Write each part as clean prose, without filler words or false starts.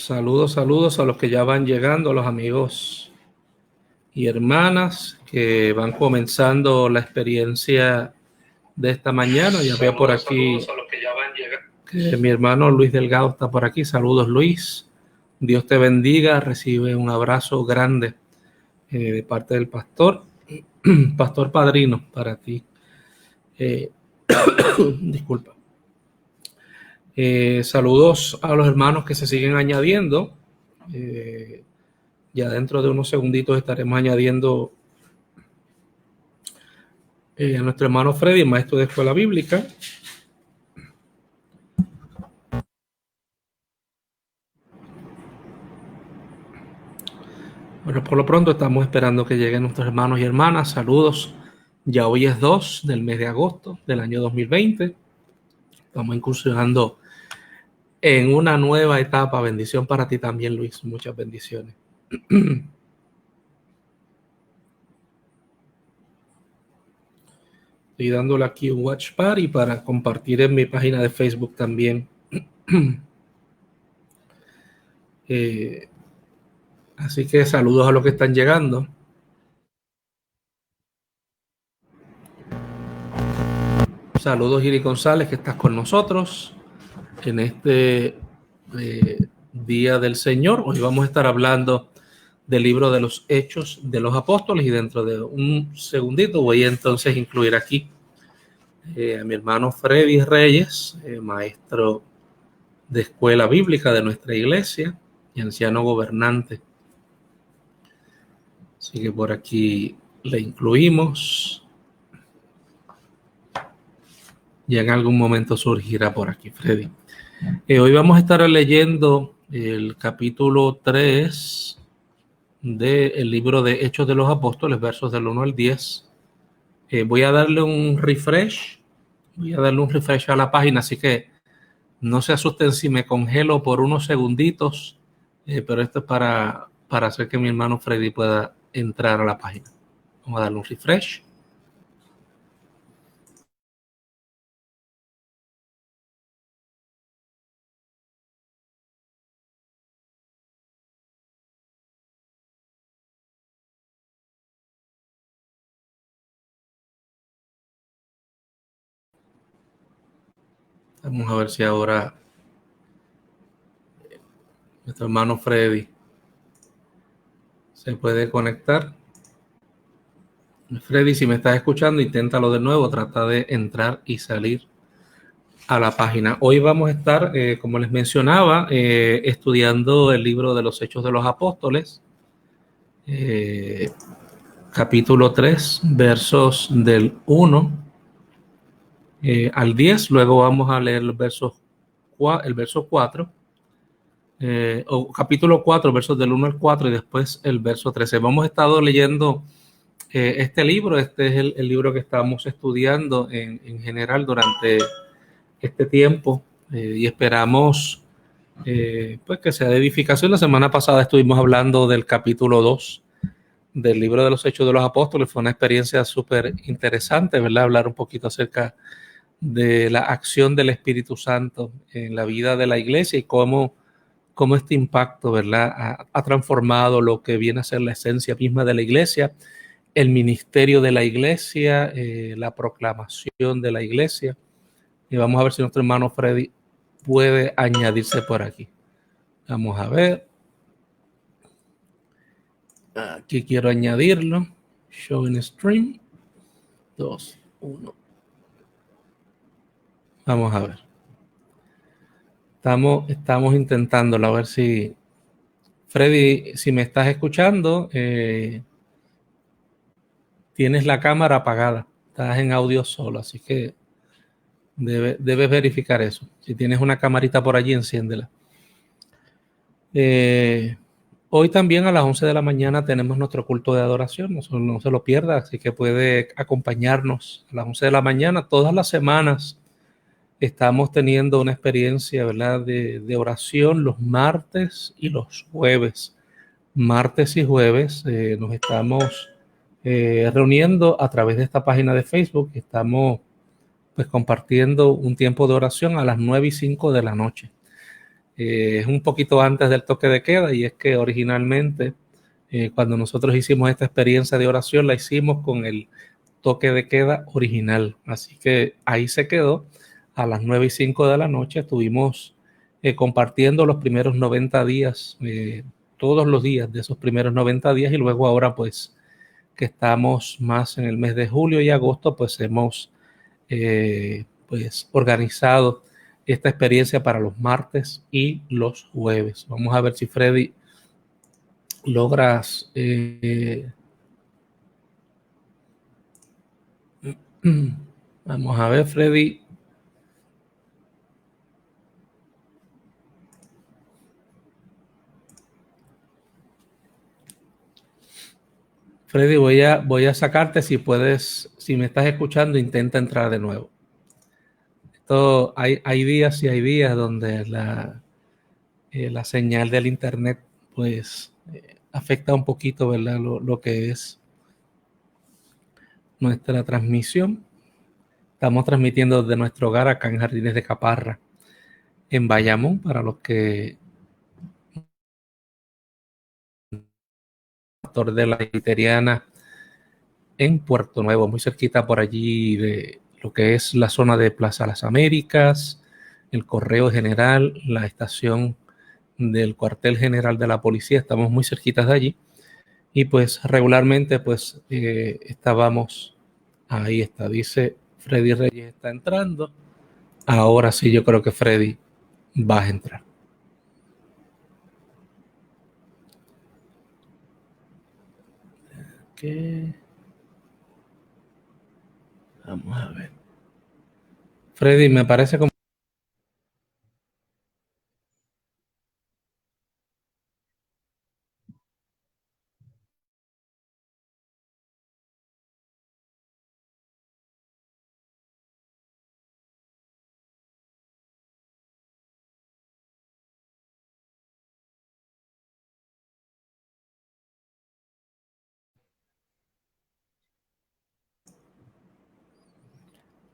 Saludos a los que ya van llegando, a los amigos y hermanas que van comenzando la experiencia de esta mañana. Ya veo por aquí que mi hermano Luis Delgado está por aquí. Saludos, Luis. Dios te bendiga. Recibe un abrazo grande de parte del pastor, pastor padrino para ti. Disculpa. Saludos a los hermanos que se siguen añadiendo. Ya dentro de unos segunditos estaremos añadiendo a nuestro hermano Freddy, maestro de escuela bíblica. Bueno, por lo pronto estamos esperando que lleguen nuestros hermanos y hermanas. Saludos. Ya hoy es 2 del mes de agosto del año 2020. Estamos incursionando en una nueva etapa. Bendición para ti también, Luis. Muchas bendiciones. Estoy dándole aquí un watch party para compartir en mi página de Facebook también. Así que saludos a los que están llegando. Saludos, Giri González, que estás con nosotros en este Día del Señor. Hoy vamos a estar hablando del libro de los Hechos de los Apóstoles y dentro de un segundito voy a entonces incluir aquí a mi hermano Freddy Reyes, maestro de escuela bíblica de nuestra iglesia y anciano gobernante. Así que por aquí le incluimos. Ya en algún momento surgirá por aquí, Freddy. Hoy vamos a estar leyendo el capítulo 3 del libro de Hechos de los Apóstoles, versos del 1 al 10. Voy a darle un refresh. Voy a darle un refresh a la página, así que no se asusten si me congelo por unos segunditos, pero esto es para hacer que mi hermano Freddy pueda entrar a la página. Vamos a darle un refresh. Vamos a ver si ahora nuestro hermano Freddy se puede conectar. Freddy, si me estás escuchando, inténtalo de nuevo. Trata de entrar y salir a la página. Hoy vamos a estar, como les mencionaba, estudiando el libro de los Hechos de los Apóstoles, capítulo 3, versos del 1 al 10. Luego vamos a leer el verso 4, o capítulo 4, versos del 1 al 4 y después el verso 13. Hemos estado leyendo este libro. Este es el libro que estamos estudiando en general durante este tiempo y esperamos pues que sea de edificación. La semana pasada estuvimos hablando del capítulo 2 del libro de los Hechos de los Apóstoles. Fue una experiencia súper interesante, ¿verdad? Hablar un poquito acerca de la acción del Espíritu Santo en la vida de la iglesia y cómo este impacto, ¿verdad?, ha transformado lo que viene a ser la esencia misma de la iglesia, el ministerio de la iglesia, la proclamación de la iglesia. Y vamos a ver si nuestro hermano Freddy puede añadirse por aquí. Vamos a ver. Aquí quiero añadirlo. Show in stream. 2, 1. Vamos a ver. Estamos intentándolo, a ver si... Freddy, si me estás escuchando, tienes la cámara apagada. Estás en audio solo, así que debes verificar eso. Si tienes una camarita por allí, enciéndela. Hoy también a las 11 de la mañana tenemos nuestro culto de adoración. No se lo pierda, así que puede acompañarnos a las 11 de la mañana. Todas las semanas estamos teniendo una experiencia, ¿verdad?, de oración los martes y los jueves. Martes y jueves nos estamos reuniendo a través de esta página de Facebook. Estamos pues compartiendo un tiempo de oración a las 9:05 de la noche. Es un poquito antes del toque de queda, y es que originalmente cuando nosotros hicimos esta experiencia de oración la hicimos con el toque de queda original, así que ahí se quedó. A las 9:05 de la noche estuvimos compartiendo los primeros 90 días, todos los días de esos primeros 90 días, y luego ahora pues que estamos más en el mes de julio y agosto, pues hemos pues organizado esta experiencia para los martes y los jueves. Vamos a ver si Freddy logras vamos a ver, Freddy. Freddy, voy a sacarte. Si puedes, si me estás escuchando, intenta entrar de nuevo. Esto, hay días y hay días donde la señal del internet pues afecta un poquito, ¿verdad? Lo que es nuestra transmisión. Estamos transmitiendo desde nuestro hogar acá en Jardines de Caparra, en Bayamón, para los que pastor de la Literiana en Puerto Nuevo, muy cerquita por allí de lo que es la zona de Plaza Las Américas, el Correo General, la estación del cuartel general de la policía. Estamos muy cerquitas de allí, y pues regularmente pues estábamos, ahí está, dice Freddy Reyes está entrando. Ahora sí, yo creo que Freddy va a entrar. Okay. Vamos a ver. Freddy, me parece como...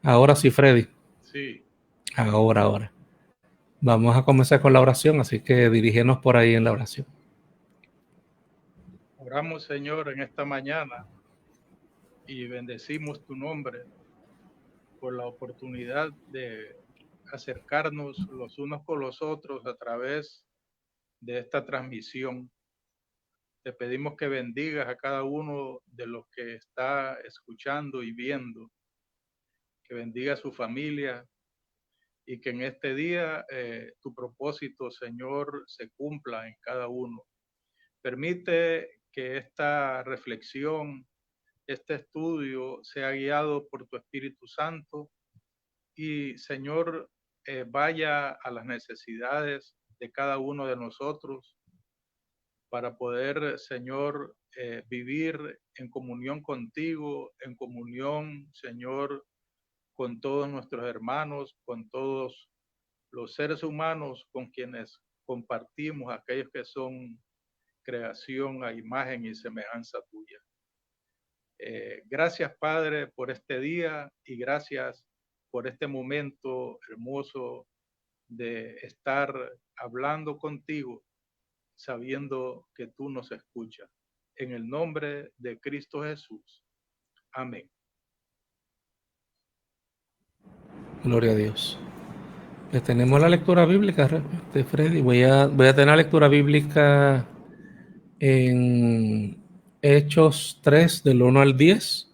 Ahora sí, Freddy. Sí. Ahora. Vamos a comenzar con la oración, así que dirígenos por ahí en la oración. Oramos, Señor, en esta mañana y bendecimos tu nombre por la oportunidad de acercarnos los unos con los otros a través de esta transmisión. Te pedimos que bendigas a cada uno de los que está escuchando y viendo, que bendiga a su familia, y que en este día tu propósito, Señor, se cumpla en cada uno. Permite que esta reflexión, este estudio sea guiado por tu Espíritu Santo y, Señor, vaya a las necesidades de cada uno de nosotros para poder, Señor, vivir en comunión contigo, en comunión, Señor, con todos nuestros hermanos, con todos los seres humanos con quienes compartimos, aquellos que son creación a imagen y semejanza tuya. Gracias, Padre, por este día, y gracias por este momento hermoso de estar hablando contigo, sabiendo que tú nos escuchas. En el nombre de Cristo Jesús. Amén. Gloria a Dios. Pues tenemos la lectura bíblica, Freddy. Voy a tener la lectura bíblica en Hechos 3, del 1 al 10.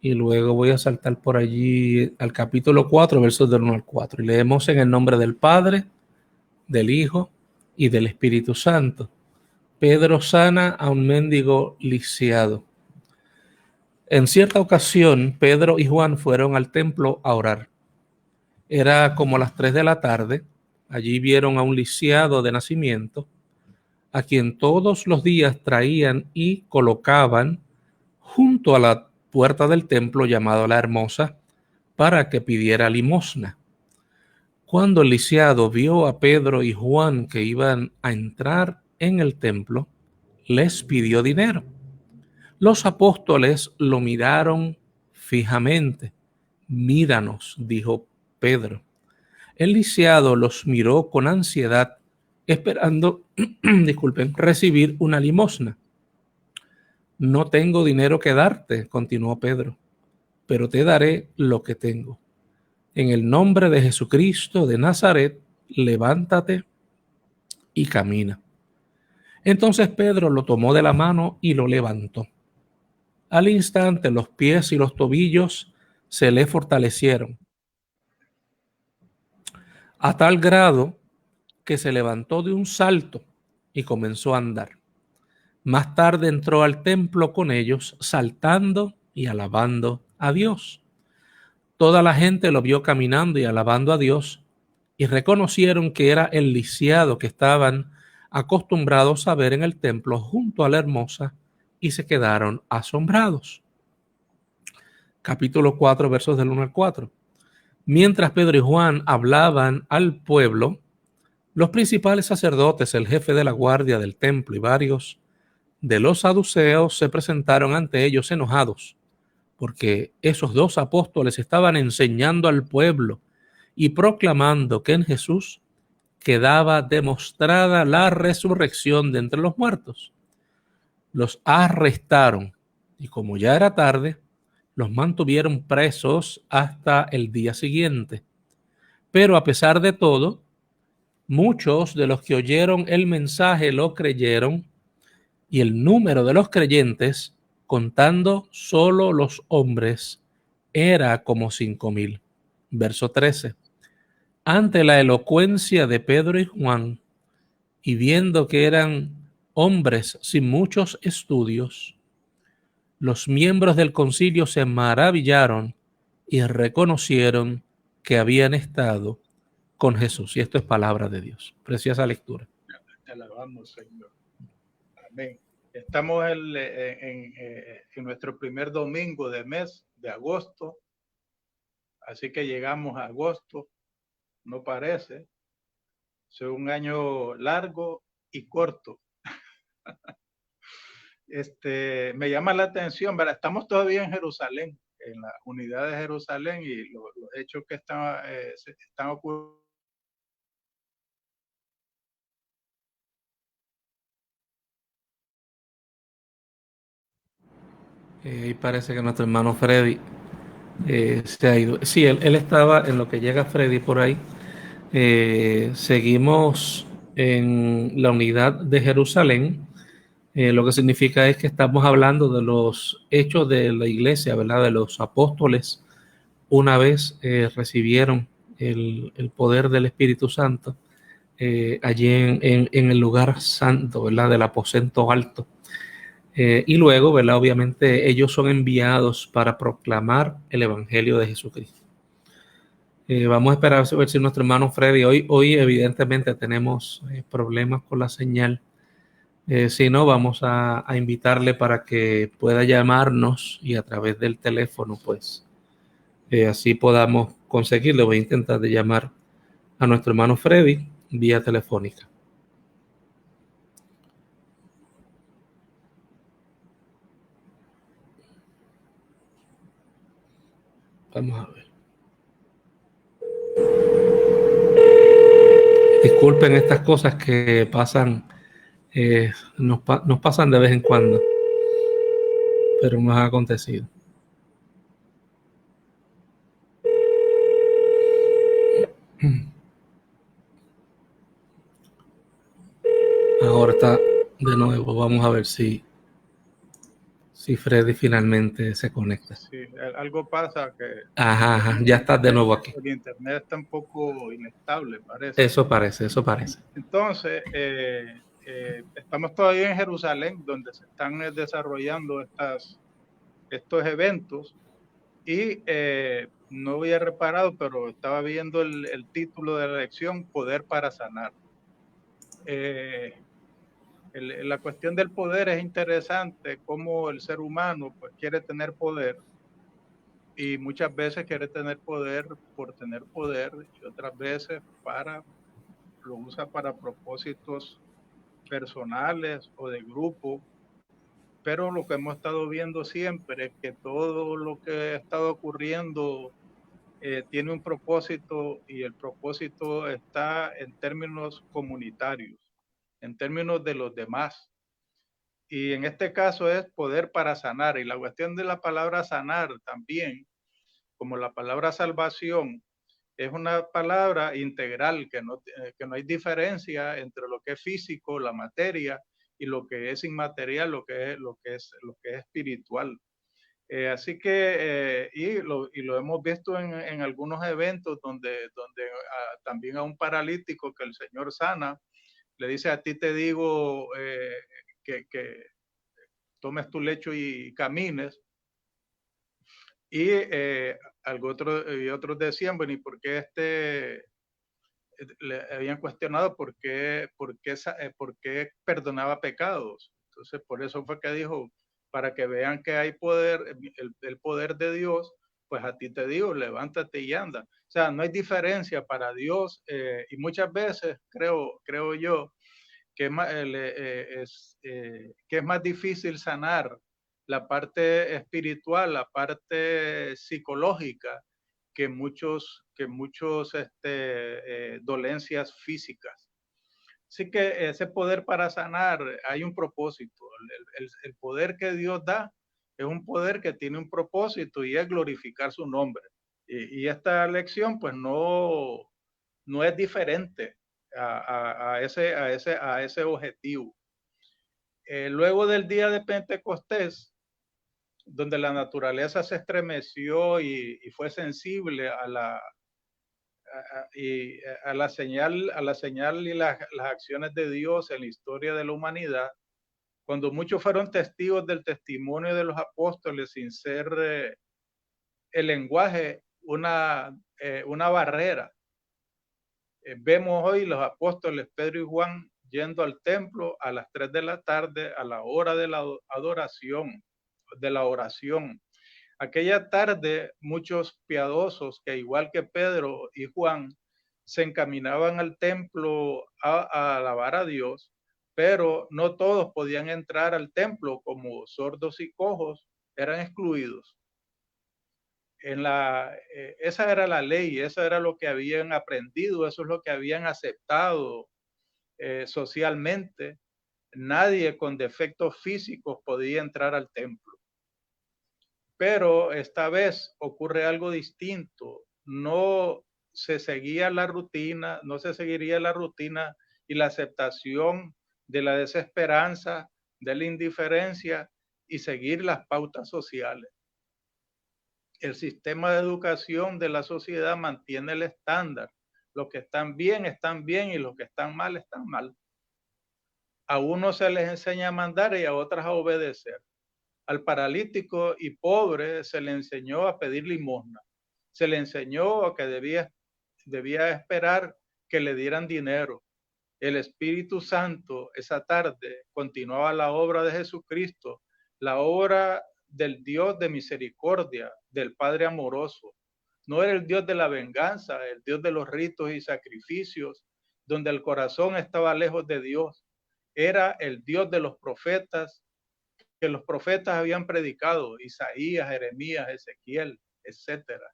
Y luego voy a saltar por allí al capítulo 4, versos del 1 al 4. Y leemos en el nombre del Padre, del Hijo y del Espíritu Santo. Pedro sana a un mendigo lisiado. En cierta ocasión, Pedro y Juan fueron al templo a orar. Era como las 3 de la tarde. Allí vieron a un lisiado de nacimiento, a quien todos los días traían y colocaban junto a la puerta del templo llamado La Hermosa, para que pidiera limosna. Cuando el lisiado vio a Pedro y Juan que iban a entrar en el templo, les pidió dinero. Los apóstoles lo miraron fijamente. Míranos, dijo Pedro. El lisiado los miró con ansiedad, esperando, disculpen, recibir una limosna. No tengo dinero que darte, continuó Pedro, pero te daré lo que tengo. En el nombre de Jesucristo de Nazaret, levántate y camina. Entonces Pedro lo tomó de la mano y lo levantó. Al instante los pies y los tobillos se le fortalecieron, a tal grado que se levantó de un salto y comenzó a andar. Más tarde entró al templo con ellos, saltando y alabando a Dios. Toda la gente lo vio caminando y alabando a Dios, y reconocieron que era el lisiado que estaban acostumbrados a ver en el templo junto a la hermosa, y se quedaron asombrados. Capítulo 4, versos del 1 al 4. Mientras Pedro y Juan hablaban al pueblo, los principales sacerdotes, el jefe de la guardia del templo y varios de los saduceos se presentaron ante ellos enojados, porque esos dos apóstoles estaban enseñando al pueblo y proclamando que en Jesús quedaba demostrada la resurrección de entre los muertos. Los arrestaron y, como ya era tarde, los mantuvieron presos hasta el día siguiente. Pero a pesar de todo, muchos de los que oyeron el mensaje lo creyeron, y el número de los creyentes, contando solo los hombres, era como 5,000. Verso 13. Ante la elocuencia de Pedro y Juan, y viendo que eran hombres sin muchos estudios, los miembros del concilio se maravillaron y reconocieron que habían estado con Jesús. Y esto es palabra de Dios. Preciosa lectura. Te alabamos, Señor. Amén. Estamos en nuestro primer domingo de mes de agosto, así que llegamos a agosto, no parece. Es un año largo y corto. Me llama la atención, ¿verdad? Estamos todavía en Jerusalén, en la unidad de Jerusalén, y los hechos que están ocurriendo. Y parece que nuestro hermano Freddy se ha ido. Sí, él estaba en lo que llega Freddy por ahí. Seguimos en la unidad de Jerusalén. Lo que significa es que estamos hablando de los hechos de la iglesia, ¿verdad? De los apóstoles, una vez recibieron el poder del Espíritu Santo allí en el lugar santo, ¿verdad? Del aposento alto. Y luego, ¿verdad? Obviamente ellos son enviados para proclamar el Evangelio de Jesucristo. Vamos a esperar a ver si nuestro hermano Freddy, hoy evidentemente tenemos problemas con la señal. Si no, vamos a invitarle para que pueda llamarnos y a través del teléfono, pues así podamos conseguirlo. Voy a intentar de llamar a nuestro hermano Freddy vía telefónica. Vamos a ver. Disculpen estas cosas que pasan, nos pasan de vez en cuando, pero nos ha acontecido. Ahora está de nuevo. Vamos a ver si Freddy finalmente se conecta. Sí, algo pasa que... Ajá, ya estás de nuevo aquí. El internet está un poco inestable, parece. Eso parece. Entonces, estamos todavía en Jerusalén, donde se están desarrollando estos eventos, y no había reparado, pero estaba viendo el título de la lección, Poder para Sanar. La cuestión del poder es interesante, cómo el ser humano pues quiere tener poder, y muchas veces quiere tener poder por tener poder, y otras veces lo usa para propósitos personales o de grupo. Pero lo que hemos estado viendo siempre es que todo lo que ha estado ocurriendo tiene un propósito, y el propósito está en términos comunitarios, en términos de los demás. Y en este caso es poder para sanar. Y la cuestión de la palabra sanar también, como la palabra salvación, es una palabra integral, que no hay diferencia entre lo que es físico, la materia, y lo que es inmaterial, lo que es espiritual. Así que, y lo hemos visto en algunos eventos donde también a un paralítico que el Señor sana, le dice: a ti te digo que tomes tu lecho y camines. Y otros decían, bueno, ¿y por qué le habían cuestionado por qué perdonaba pecados? Entonces, por eso fue que dijo: para que vean que hay poder, el poder de Dios, pues a ti te digo, levántate y anda. O sea, no hay diferencia para Dios, y muchas veces creo yo que que es más difícil sanar la parte espiritual, la parte psicológica, que muchos dolencias físicas. Así que ese poder para sanar, hay un propósito. El poder que Dios da es un poder que tiene un propósito, y es glorificar su nombre. Y esta lección pues no es diferente a ese objetivo. Luego del día de Pentecostés, donde la naturaleza se estremeció y fue sensible a la señal y las acciones de Dios en la historia de la humanidad, cuando muchos fueron testigos del testimonio de los apóstoles sin ser el lenguaje una barrera. Vemos hoy los apóstoles Pedro y Juan yendo al templo a las 3 de la tarde, a la hora de la adoración, de la oración. Aquella tarde, muchos piadosos, que igual que Pedro y Juan, se encaminaban al templo a alabar a Dios, pero no todos podían entrar al templo, como sordos y cojos eran excluidos. Esa era la ley, eso era lo que habían aprendido, eso es lo que habían aceptado socialmente. Nadie con defectos físicos podía entrar al templo. Pero esta vez ocurre algo distinto. No se seguía la rutina, no se seguiría la rutina y la aceptación de la desesperanza, de la indiferencia, y seguir las pautas sociales. El sistema de educación de la sociedad mantiene el estándar. Los que están bien, y los que están mal, están mal. A unos se les enseña a mandar y a otras a obedecer. Al paralítico y pobre se le enseñó a pedir limosna. Se le enseñó a que debía esperar que le dieran dinero. El Espíritu Santo esa tarde continuaba la obra de Jesucristo, la obra del Dios de misericordia, del Padre amoroso. No era el Dios de la venganza, el Dios de los ritos y sacrificios, donde el corazón estaba lejos de Dios. Era el Dios de los profetas, que los profetas habían predicado: Isaías, Jeremías, Ezequiel, etcétera.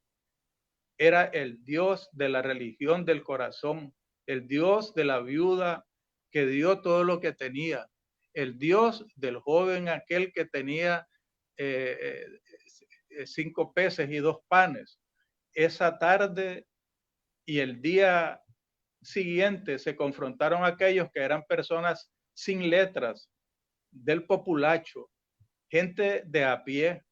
Era el Dios de la religión del corazón, el Dios de la viuda que dio todo lo que tenía, el Dios del joven aquel que tenía 5 peces y 2 panes. Esa tarde y el día siguiente se confrontaron aquellos que eran personas sin letras, del populacho, gente de a pie,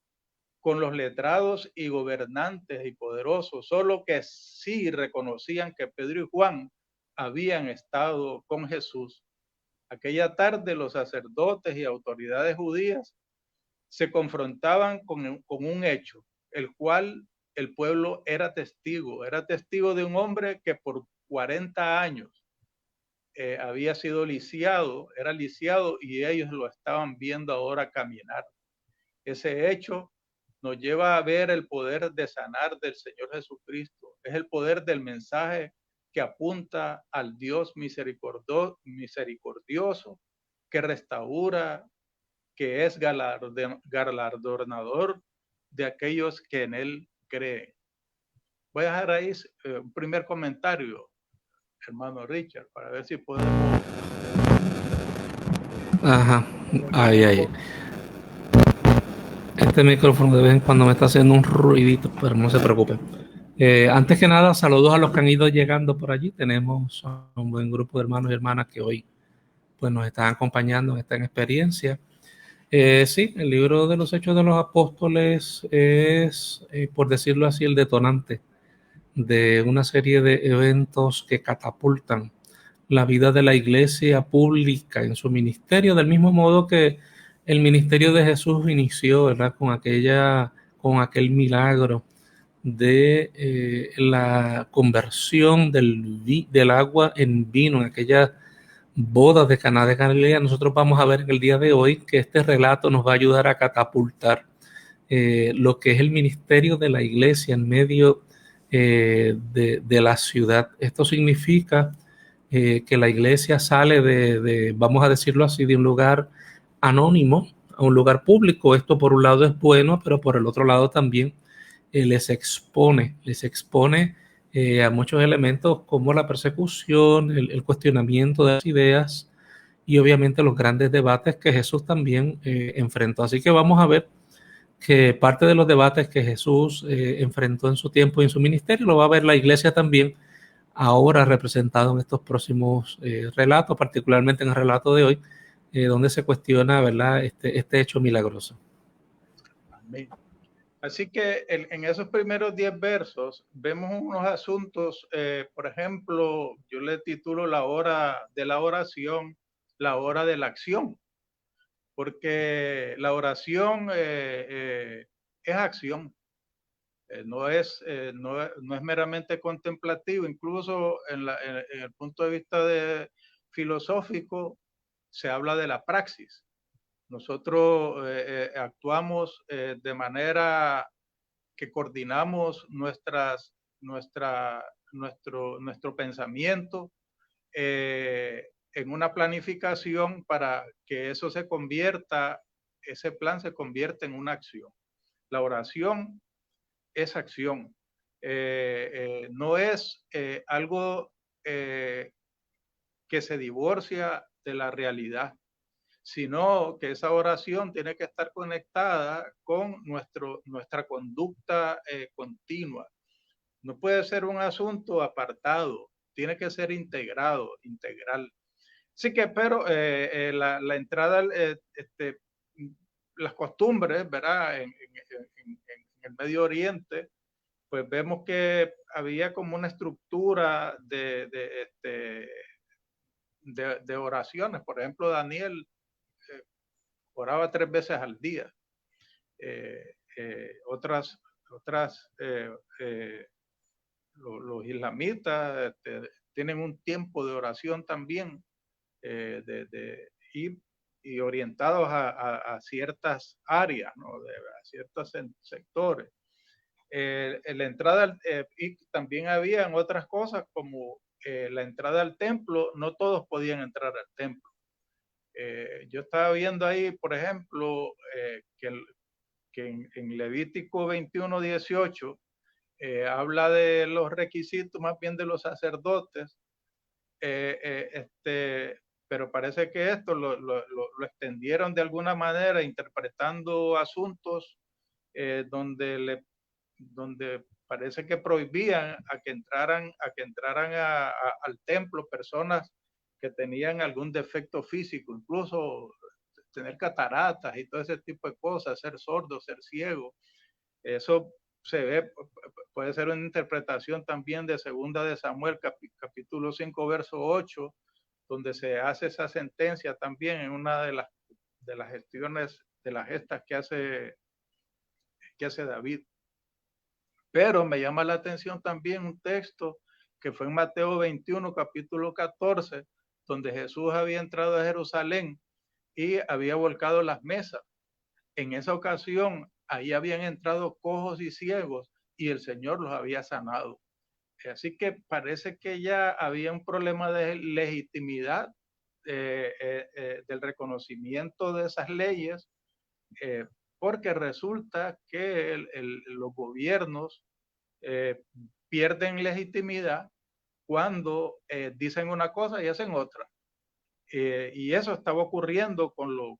con los letrados y gobernantes y poderosos, solo que sí reconocían que Pedro y Juan habían estado con Jesús. Aquella tarde los sacerdotes y autoridades judías se confrontaban con un hecho, el cual el pueblo era testigo de un hombre que por 40 años había sido era lisiado, y ellos lo estaban viendo ahora caminar. Ese hecho nos lleva a ver el poder de sanar del Señor Jesucristo. Es el poder del mensaje que apunta al Dios misericordioso, que restaura, que es galardonador de aquellos que en Él creen. voy a dejar ahí un primer comentario, hermano Richard, para ver si podemos... Ajá, ay. Este micrófono de vez en cuando me está haciendo un ruidito, pero no se preocupen. Antes que nada, saludos a los que han ido llegando por allí. Tenemos un buen grupo de hermanos y hermanas que hoy pues, nos están acompañando en esta experiencia. Sí, el libro de los Hechos de los Apóstoles es, por decirlo así, el detonante de una serie de eventos que catapultan la vida de la iglesia pública en su ministerio, del mismo modo que el ministerio de Jesús inició, ¿verdad? Con aquel milagro de la conversión del agua en vino, en aquella boda de Caná de Galilea. Nosotros vamos a ver en el día de hoy que este relato nos va a ayudar a catapultar lo que es el ministerio de la iglesia en medio de la ciudad. Esto significa que la iglesia sale vamos a decirlo así, de un lugar anónimo a un lugar público. Esto por un lado es bueno, pero por el otro lado también les expone a muchos elementos como la persecución, el cuestionamiento de las ideas y obviamente los grandes debates que Jesús también enfrentó. Así que vamos a ver que parte de los debates que Jesús enfrentó en su tiempo y en su ministerio lo va a ver la iglesia también ahora representado en estos próximos relatos, particularmente en el relato de hoy, donde se cuestiona, ¿verdad?, este hecho milagroso. Amén. Así que en esos primeros 10 versos vemos unos asuntos, por ejemplo, yo le titulo la hora de la oración, la hora de la acción, porque la oración es acción, no es meramente contemplativo, incluso en el punto de vista filosófico se habla de la praxis. Nosotros actuamos de manera que coordinamos nuestro pensamiento en una planificación para que ese plan se convierta en una acción. La oración es acción. No es algo que se divorcia de la realidad, sino que esa oración tiene que estar conectada con nuestra conducta continua. No puede ser un asunto apartado, tiene que ser integrado, integral. Sí que, pero la entrada, las costumbres, ¿verdad? En el Medio Oriente, pues vemos que había como una estructura de oraciones. Por ejemplo, Daniel oraba 3 veces al día. Los islamitas tienen un tiempo de oración también y orientados a ciertas áreas, ¿no? A ciertos sectores. La entrada, y también habían otras cosas como la entrada al templo, no todos podían entrar al templo. Yo estaba viendo ahí, por ejemplo, que en Levítico 21:18 habla de los requisitos más bien de los sacerdotes, pero parece que esto lo extendieron de alguna manera interpretando asuntos donde parece que prohibían a que entraran al templo personas que tenían algún defecto físico, incluso tener cataratas y todo ese tipo de cosas, ser sordo, ser ciego. Eso se ve, puede ser una interpretación también de Segunda de Samuel, capítulo 5, verso 8, donde se hace esa sentencia también en una de las gestiones, de las gestas que hace David. Pero me llama la atención también un texto que fue en Mateo 21, capítulo 14, donde Jesús había entrado a Jerusalén y había volcado las mesas. En esa ocasión, ahí habían entrado cojos y ciegos y el Señor los había sanado. Así que parece que ya había un problema de legitimidad del reconocimiento de esas leyes, porque resulta que los gobiernos pierden legitimidad cuando dicen una cosa y hacen otra. Y eso estaba ocurriendo con los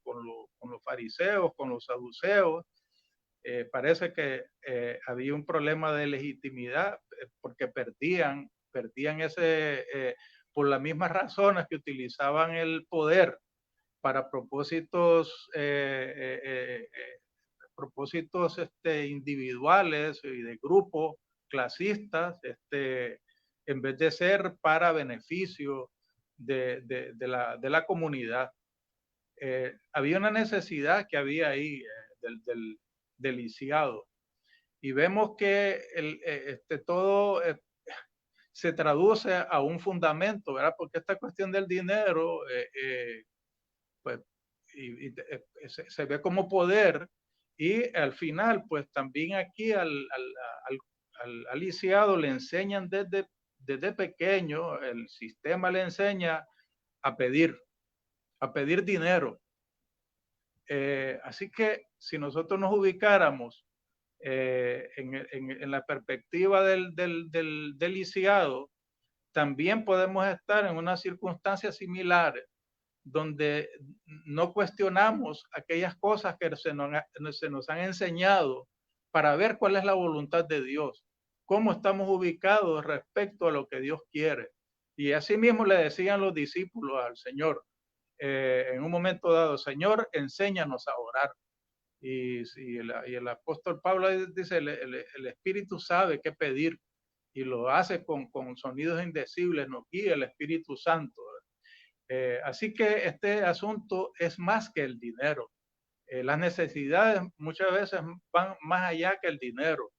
fariseos, con los saduceos. Parece que había un problema de legitimidad porque perdían por las mismas razones que utilizaban el poder para propósitos individuales y de grupos clasistas, en vez de ser para beneficio de la comunidad. Había una necesidad que había ahí del lisiado. Y vemos que todo se traduce a un fundamento, ¿verdad? Porque esta cuestión del dinero, pues, se ve como poder, y al final, pues también aquí al lisiado le enseñan desde pequeño, el sistema le enseña a pedir dinero. Así que si nosotros nos ubicáramos en la perspectiva del lisiado, también podemos estar en unas circunstancias similares, donde no cuestionamos aquellas cosas que se nos han enseñado para ver cuál es la voluntad de Dios, cómo estamos ubicados respecto a lo que Dios quiere. Y así mismo le decían los discípulos al Señor, en un momento dado: Señor, enséñanos a orar. Y el apóstol Pablo dice: el Espíritu sabe qué pedir y lo hace con sonidos indecibles, nos guía el Espíritu Santo. Así que este asunto es más que el dinero. Las necesidades muchas veces van más allá que el dinero.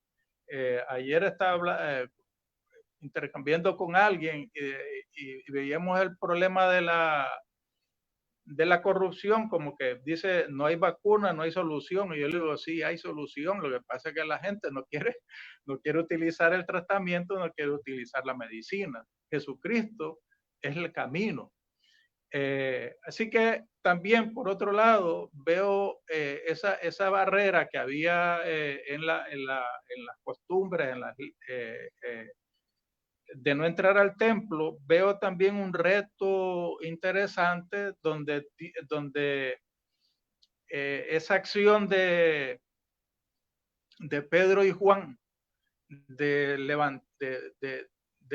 Ayer estaba intercambiando con alguien y veíamos el problema de la corrupción, como que dice: no hay vacuna, no hay solución. Y yo le digo: sí, hay solución. Lo que pasa es que la gente no quiere utilizar el tratamiento, no quiere utilizar la medicina. Jesucristo es el camino. Así que también, por otro lado, veo esa barrera que había en las costumbres, de no entrar al templo. Veo también un reto interesante donde esa acción de Pedro y Juan de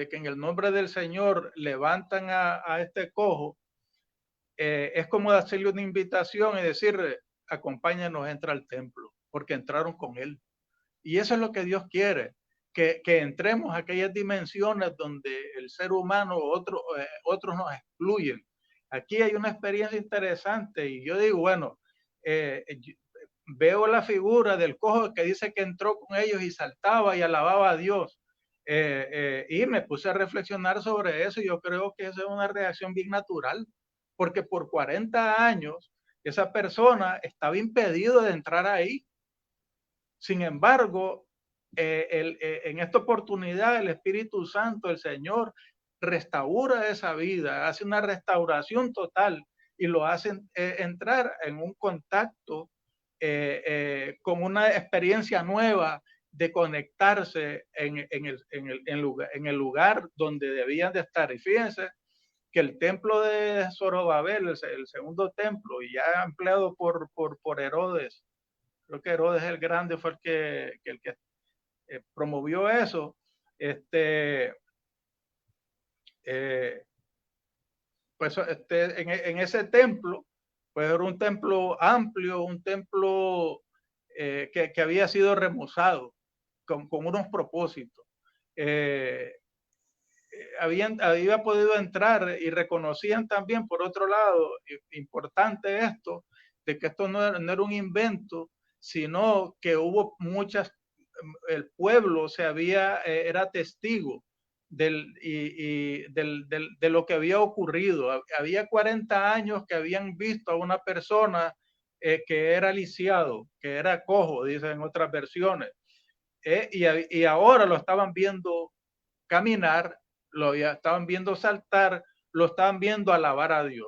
que en el nombre del Señor levantan a este cojo, es como hacerle una invitación y decir: acompáñanos, entra al templo, porque entraron con él. Y eso es lo que Dios quiere, que entremos a aquellas dimensiones donde el ser humano, otros nos excluyen. Aquí hay una experiencia interesante y yo digo, bueno, veo la figura del cojo que dice que entró con ellos y saltaba y alababa a Dios. Y me puse a reflexionar sobre eso, y yo creo que esa es una reacción bien natural, porque por 40 años esa persona estaba impedido de entrar ahí. Sin embargo, en esta oportunidad el Espíritu Santo, el Señor, restaura esa vida, hace una restauración total y lo hace entrar en un contacto con una experiencia nueva de conectarse en el lugar donde debían de estar. Y fíjense que el templo de Zorobabel, el segundo templo, y ya empleado por Herodes, creo que Herodes el Grande fue el que promovió eso. Pues en ese templo, pues era un templo amplio, un templo que había sido remozado con unos propósitos. Había podido entrar, y reconocían también, por otro lado, importante esto, de que esto no era un invento, sino que hubo el pueblo era testigo de lo que había ocurrido. Había 40 años que habían visto a una persona que era lisiado, que era cojo, dicen en otras versiones, y ahora lo estaban viendo caminar, estaban viendo saltar, lo estaban viendo alabar a Dios.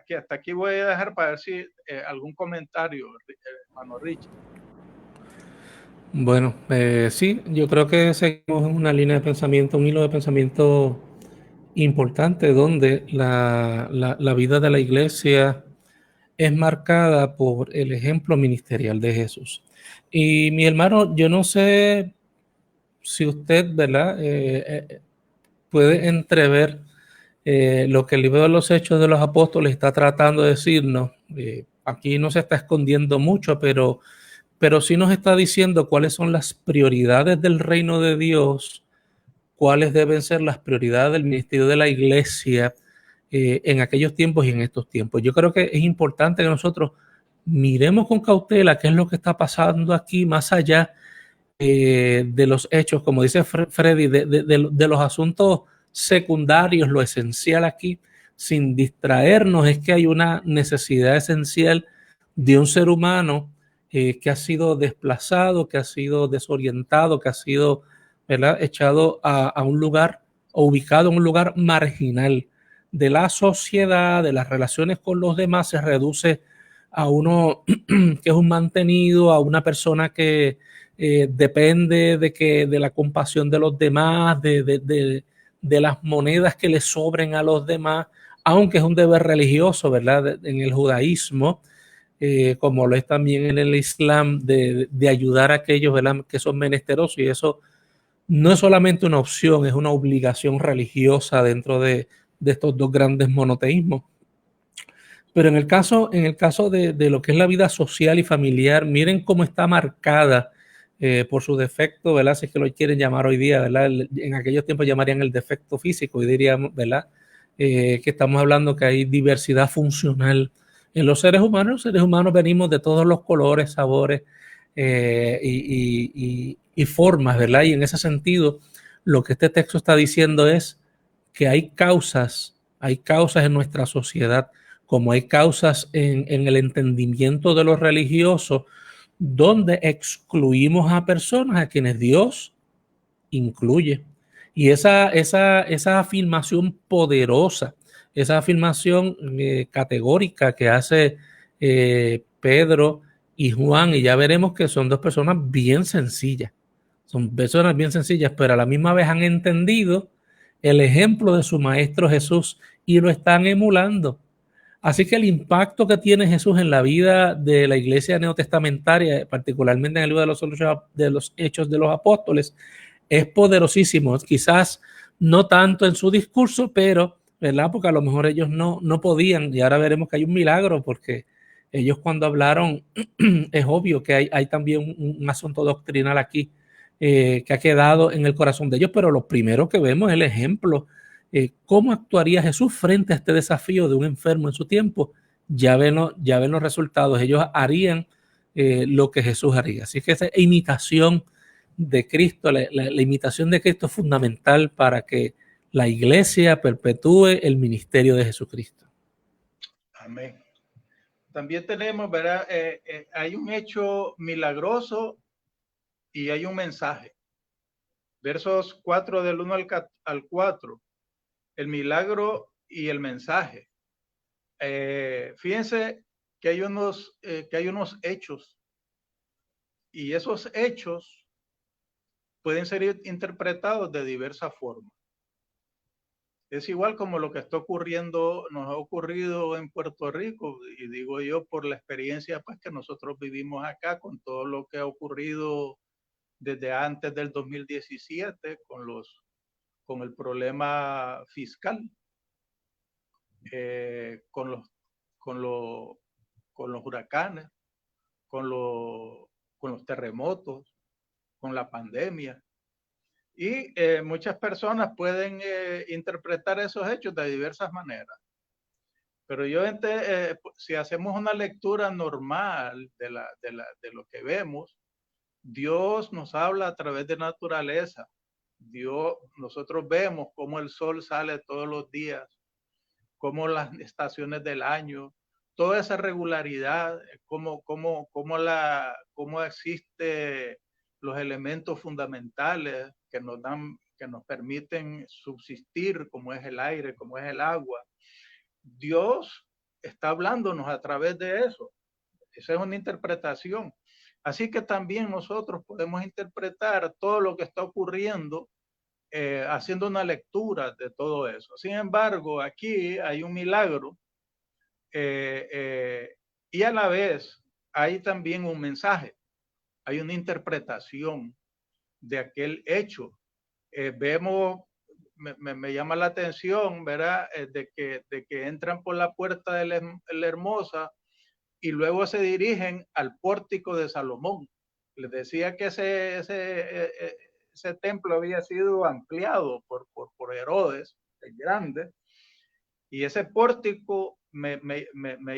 Hasta aquí voy a dejar para ver si algún comentario, hermano Richard. Bueno, sí, yo creo que seguimos en una línea de pensamiento, un hilo de pensamiento importante donde la vida de la iglesia es marcada por el ejemplo ministerial de Jesús. Y mi hermano, yo no sé si usted, ¿verdad? Puede entrever lo que el libro de los Hechos de los Apóstoles está tratando de decirnos. Aquí no se está escondiendo mucho, pero sí nos está diciendo cuáles son las prioridades del reino de Dios, cuáles deben ser las prioridades del ministerio de la iglesia en aquellos tiempos y en estos tiempos. Yo creo que es importante que nosotros miremos con cautela qué es lo que está pasando aquí, más allá de los hechos, como dice Freddy, de los asuntos secundarios. Lo esencial aquí, sin distraernos, es que hay una necesidad esencial de un ser humano que ha sido desplazado, que ha sido desorientado, que ha sido, ¿verdad?, echado a un lugar o ubicado en un lugar marginal de la sociedad, de las relaciones con los demás. Se reduce a uno que es un mantenido, a una persona que depende de la compasión de los demás, de las monedas que le sobren a los demás, aunque es un deber religioso, ¿verdad? En el judaísmo, como lo es también en el Islam, de ayudar a aquellos, ¿verdad?, que son menesterosos. Y eso no es solamente una opción, es una obligación religiosa dentro de estos dos grandes monoteísmos. Pero en el caso de lo que es la vida social y familiar, miren cómo está marcada por su defecto, ¿verdad? Si es que lo quieren llamar hoy día, ¿verdad? En aquellos tiempos llamarían el defecto físico, y diríamos, ¿verdad? Que estamos hablando que hay diversidad funcional en los seres humanos. Los seres humanos venimos de todos los colores, sabores y formas, ¿verdad? Y en ese sentido, lo que este texto está diciendo es que hay causas en nuestra sociedad, como hay causas en el entendimiento de los religiosos, donde excluimos a personas a quienes Dios incluye. Y esa afirmación poderosa, esa afirmación categórica que hace Pedro y Juan, y ya veremos que son dos personas bien sencillas, son personas bien sencillas, pero a la misma vez han entendido el ejemplo de su maestro Jesús y lo están emulando. Así que el impacto que tiene Jesús en la vida de la iglesia neotestamentaria, particularmente en el libro de los Hechos de los Apóstoles, es poderosísimo. Quizás no tanto en su discurso, pero, ¿verdad? Porque a lo mejor ellos no podían, y ahora veremos que hay un milagro, porque ellos cuando hablaron, es obvio que hay también un asunto doctrinal aquí que ha quedado en el corazón de ellos, pero lo primero que vemos es el ejemplo. ¿Cómo actuaría Jesús frente a este desafío de un enfermo en su tiempo? Ya ven los resultados. Ellos harían lo que Jesús haría. Así que esa imitación de Cristo, la imitación de Cristo es fundamental para que la iglesia perpetúe el ministerio de Jesucristo. Amén. También tenemos, ¿verdad? Hay un hecho milagroso y hay un mensaje. Versos 4 del 1 al 4, el milagro y el mensaje. Fíjense que hay unos hechos, y esos hechos pueden ser interpretados de diversas formas. Es igual como lo que está ocurriendo, nos ha ocurrido en Puerto Rico, y digo yo por la experiencia pues, que nosotros vivimos acá, con todo lo que ha ocurrido desde antes del 2017 con el problema fiscal, con con, lo, con los huracanes, con, con los terremotos, con la pandemia. Y muchas personas pueden interpretar esos hechos de diversas maneras. Pero si hacemos una lectura normal de lo que vemos, Dios nos habla a través de naturaleza. Nosotros vemos cómo el sol sale todos los días, cómo las estaciones del año, toda esa regularidad, cómo existe los elementos fundamentales que nos permiten subsistir, como es el aire, como es el agua. Dios está hablándonos a través de eso. Esa es una interpretación. Así que también nosotros podemos interpretar todo lo que está ocurriendo haciendo una lectura de todo eso. Sin embargo, aquí hay un milagro y a la vez hay también un mensaje, hay una interpretación de aquel hecho. Vemos, me llama la atención, ¿verdad? De que entran por la puerta de la Hermosa y luego se dirigen al pórtico de Salomón. Les decía que ese templo había sido ampliado por Herodes el Grande, y ese pórtico me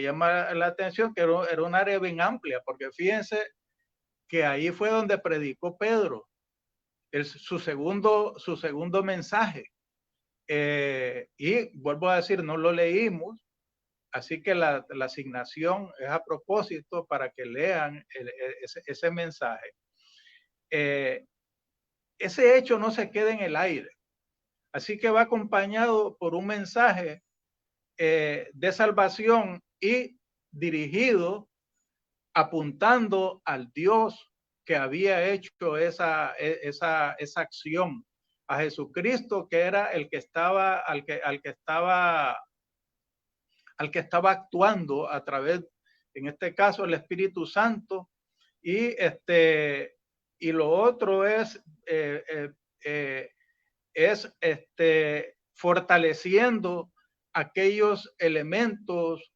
llama la atención que era un área bien amplia, porque fíjense que ahí fue donde predicó Pedro su segundo mensaje. Y vuelvo a decir, no lo leímos, así que la asignación es a propósito para que lean ese mensaje. Ese hecho no se queda en el aire, así que va acompañado por un mensaje de salvación y dirigido apuntando al Dios que había hecho esa acción, a Jesucristo, que era el que estaba, al que estaba actuando a través, en este caso, el Espíritu Santo. Y lo otro es fortaleciendo aquellos elementos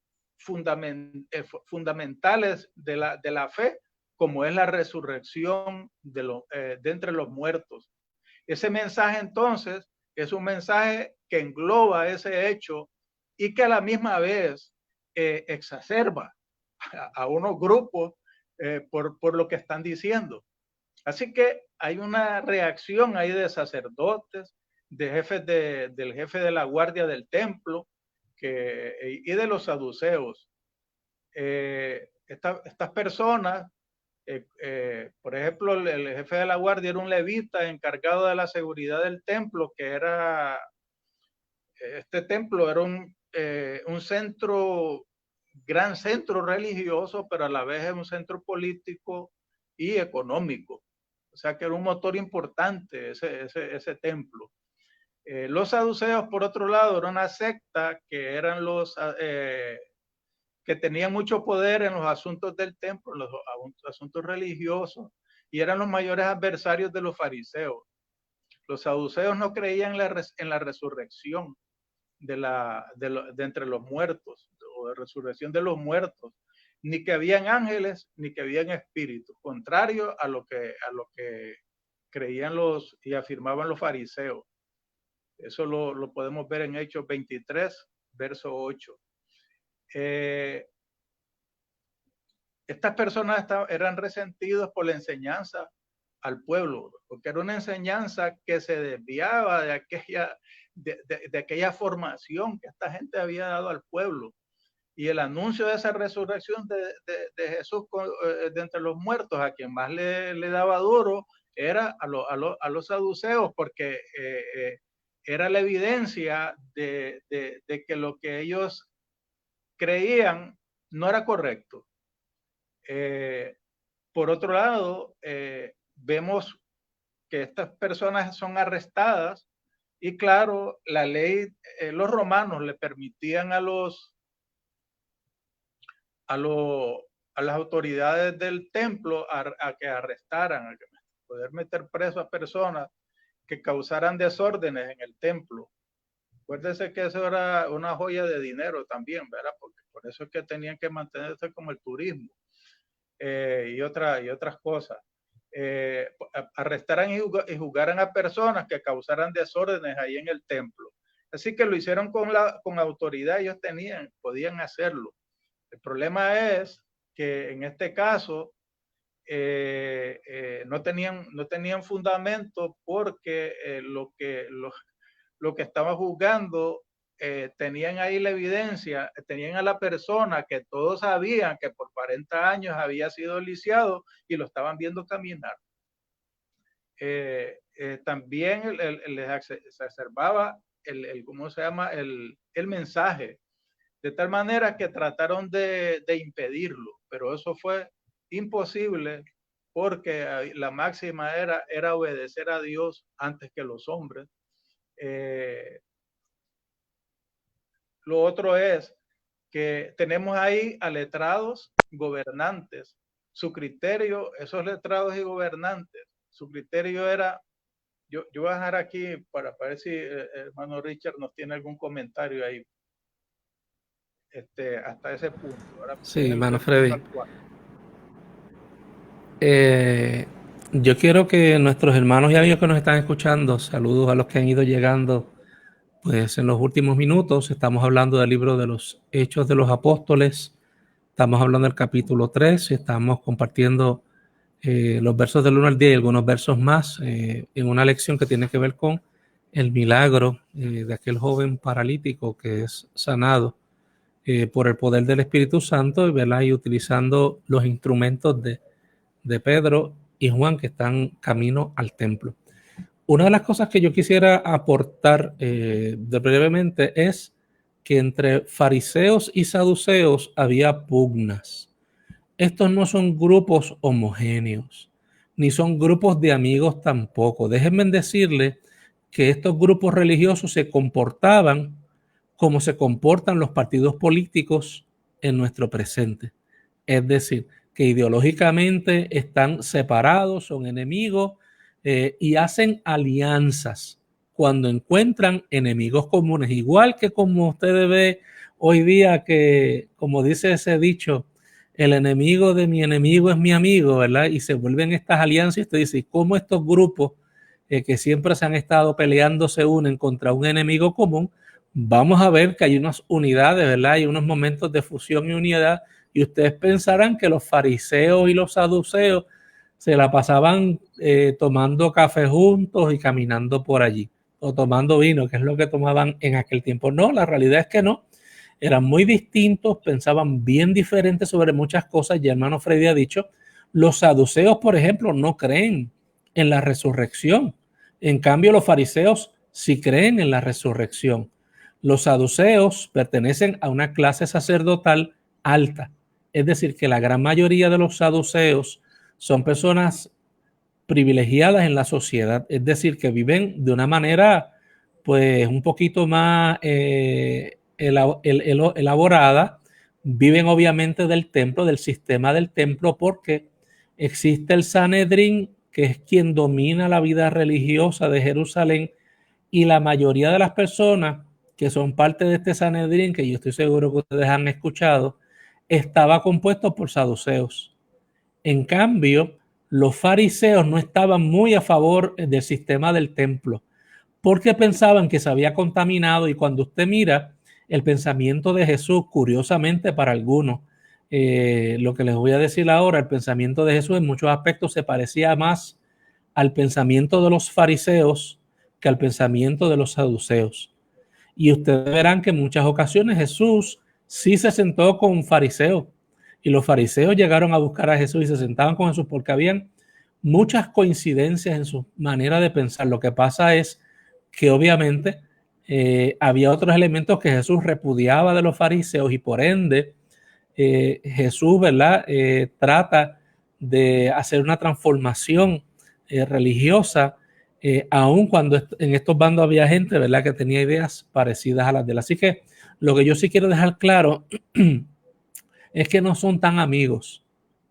fundamentales de la fe, como es la resurrección de entre los muertos. Ese mensaje entonces es un mensaje que engloba ese hecho y que a la misma vez exacerba a unos grupos por lo que están diciendo. Así que hay una reacción ahí de sacerdotes, del jefe de la guardia del templo y de los saduceos. Estas personas, por ejemplo, el jefe de la guardia era un levita encargado de la seguridad del templo, que era, este templo era un centro, gran centro religioso, pero a la vez es un centro político y económico. O sea que era un motor importante ese templo. Los saduceos, por otro lado, era una secta que eran los que tenían mucho poder en los asuntos del templo, en los asuntos religiosos, y eran los mayores adversarios de los fariseos. Los saduceos no creían en la resurrección de entre los muertos, o de resurrección de los muertos, ni que habían ángeles, ni que habían espíritus, contrario a lo que creían y afirmaban los fariseos. Eso lo podemos ver en Hechos 23, verso 8. Estas personas eran resentidos por la enseñanza al pueblo, porque era una enseñanza que se desviaba de aquella formación que esta gente había dado al pueblo. Y el anuncio de esa resurrección de Jesús de entre los muertos, a quien más le daba duro era a los saduceos, porque era la evidencia de que lo que ellos creían no era correcto. Por otro lado, vemos que estas personas son arrestadas y claro, la ley, los romanos le permitían a las autoridades del templo a que arrestaran, a poder meter preso a personas que causaran desórdenes en el templo. Acuérdense que eso era una joya de dinero también, ¿verdad? Porque por eso es que tenían que mantenerse como el turismo y otras cosas. Arrestaran y juzgaran a personas que causaran desórdenes ahí en el templo. Así que lo hicieron con autoridad, ellos podían hacerlo. El problema es que en este caso no tenían fundamento, porque lo que estaban juzgando tenían ahí la evidencia, tenían a la persona que todos sabían que por 40 años había sido lisiado y lo estaban viendo caminar. También les exacerbaba ¿cómo se llama? El mensaje, de tal manera que trataron de impedirlo, pero eso fue imposible porque la máxima era obedecer a Dios antes que los hombres. Lo otro es que tenemos ahí a letrados gobernantes. Su criterio, esos letrados y gobernantes, su criterio era, yo voy a dejar aquí para ver si el hermano Richard nos tiene algún comentario ahí, hasta ese punto. Ahora, Sí, hermano Freddy. Yo quiero que nuestros hermanos y amigos que nos están escuchando, saludos a los que han ido llegando, pues en los últimos minutos. Estamos hablando del libro de los Hechos de los Apóstoles, estamos hablando del capítulo 3, estamos compartiendo los versos del 1 al 10 y algunos versos más en una lección que tiene que ver con el milagro de aquel joven paralítico que es sanado por el poder del Espíritu Santo, ¿verdad? Y utilizando los instrumentos de Pedro y Juan que están camino al templo. Una de las cosas que yo quisiera aportar brevemente es que entre fariseos y saduceos había pugnas. Estos no son grupos homogéneos, ni son grupos de amigos tampoco. Déjenme decirles que estos grupos religiosos se comportaban como se comportan los partidos políticos en nuestro presente. Es decir, que ideológicamente están separados, son enemigos y hacen alianzas cuando encuentran enemigos comunes. Igual que como ustedes ven hoy día que, como dice ese dicho, el enemigo de mi enemigo es mi amigo, ¿verdad? Y se vuelven estas alianzas y usted dice, ¿cómo estos grupos que siempre se han estado peleando se unen contra un enemigo común? Vamos a ver que hay unas unidades, ¿verdad? Hay unos momentos de fusión y unidad y ustedes pensarán que los fariseos y los saduceos se la pasaban tomando café juntos y caminando por allí, o tomando vino, que es lo que tomaban en aquel tiempo. No, la realidad es que no. Eran muy distintos, pensaban bien diferentes sobre muchas cosas. Ya hermano Freddy ha dicho, los saduceos, por ejemplo, no creen en la resurrección. En cambio, los fariseos sí creen en la resurrección. Los saduceos pertenecen a una clase sacerdotal alta. Es decir, que la gran mayoría de los saduceos son personas privilegiadas en la sociedad. Es decir, que viven de una manera, pues, un poquito más elaborada. Viven obviamente del templo, del sistema del templo, porque existe el Sanedrín, que es quien domina la vida religiosa de Jerusalén, y la mayoría de las personas que son parte de este Sanedrín, que yo estoy seguro que ustedes han escuchado, estaba compuesto por saduceos. En cambio, los fariseos no estaban muy a favor del sistema del templo, porque pensaban que se había contaminado. Y cuando usted mira el pensamiento de Jesús, curiosamente para algunos, lo que les voy a decir ahora, el pensamiento de Jesús en muchos aspectos se parecía más al pensamiento de los fariseos que al pensamiento de los saduceos. Y ustedes verán que en muchas ocasiones Jesús sí se sentó con un fariseo, y los fariseos llegaron a buscar a Jesús y se sentaban con Jesús porque habían muchas coincidencias en su manera de pensar. Lo que pasa es que obviamente había otros elementos que Jesús repudiaba de los fariseos, y por ende Jesús, ¿verdad? Trata de hacer una transformación religiosa, aun cuando en estos bandos había gente, ¿verdad?, que tenía ideas parecidas a las de él. Así que lo que yo sí quiero dejar claro es que no son tan amigos,